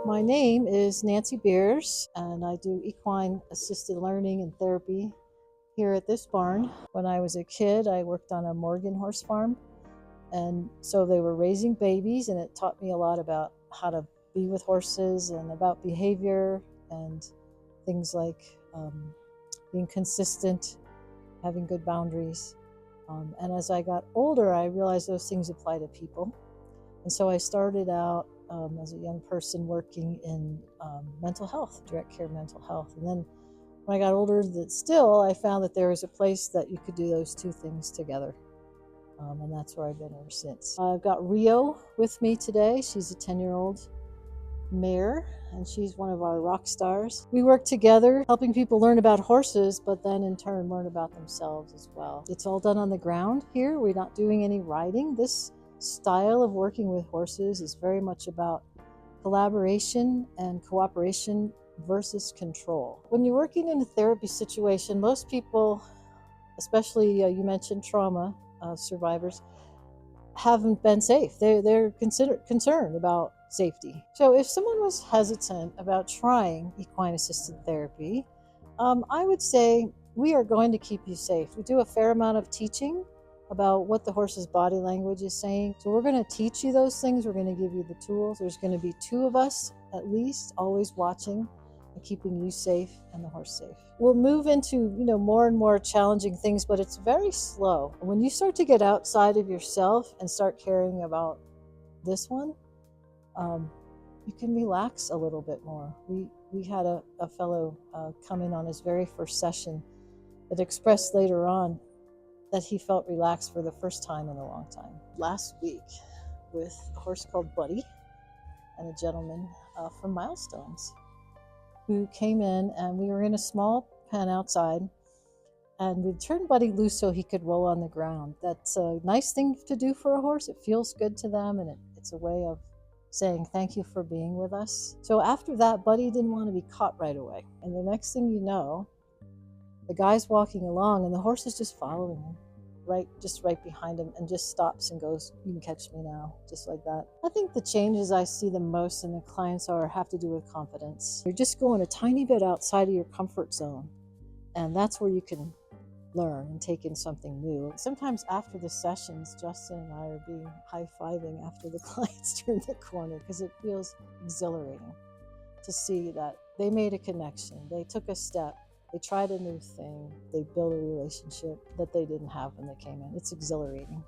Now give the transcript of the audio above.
My name is Nancy Beers, and I do equine assisted learning and therapy here at this barn. When I was a kid, I worked on a Morgan horse farm, and so they were raising babies, and it taught me a lot about how to be with horses and about behavior and things like being consistent, having good boundaries. And as I got older, I realized those things apply to people. And so I started out as a young person working in mental health, direct care mental health. And then when I got older, I found that there was a place that you could do those two things together. And that's where I've been ever since. I've got Rio with me today. She's a 10-year-old mare, and she's one of our rock stars. We work together helping people learn about horses, but then in turn learn about themselves as well. It's all done on the ground here. We're not doing any riding. This style of working with horses is very much about collaboration and cooperation versus control. When you're working in a therapy situation, most people, especially you mentioned trauma survivors, haven't been safe. They're concerned about safety. So if someone was hesitant about trying equine assisted therapy, I would say we are going to keep you safe. We do a fair amount of teaching about what the horse's body language is saying. So we're going to teach you those things. We're going to give you the tools. There's going to be 2 of us at least always watching and keeping you safe and the horse safe. We'll move into more and more challenging things, but it's very slow. When you start to get outside of yourself and start caring about this one, you can relax a little bit more. We had a fellow come in on his very first session that expressed later on that he felt relaxed for the first time in a long time. Last week with a horse called Buddy and a gentleman from Milestones who came in, and we were in a small pen outside, and we turned Buddy loose so he could roll on the ground. That's a nice thing to do for a horse. It feels good to them, and it's a way of saying thank you for being with us. So after that, Buddy didn't want to be caught right away. And the next thing you know, the guy's walking along and the horse is just following him, right behind him, and just stops and goes, "You can catch me now," just like that. I think the changes I see the most in the clients have to do with confidence. You're just going a tiny bit outside of your comfort zone, and that's where you can learn and take in something new. Sometimes after the sessions, Justin and I are being high-fiving after the clients turn the corner because it feels exhilarating to see that they made a connection, they took a step, they tried a new thing, they built a relationship that they didn't have when they came in. It's exhilarating.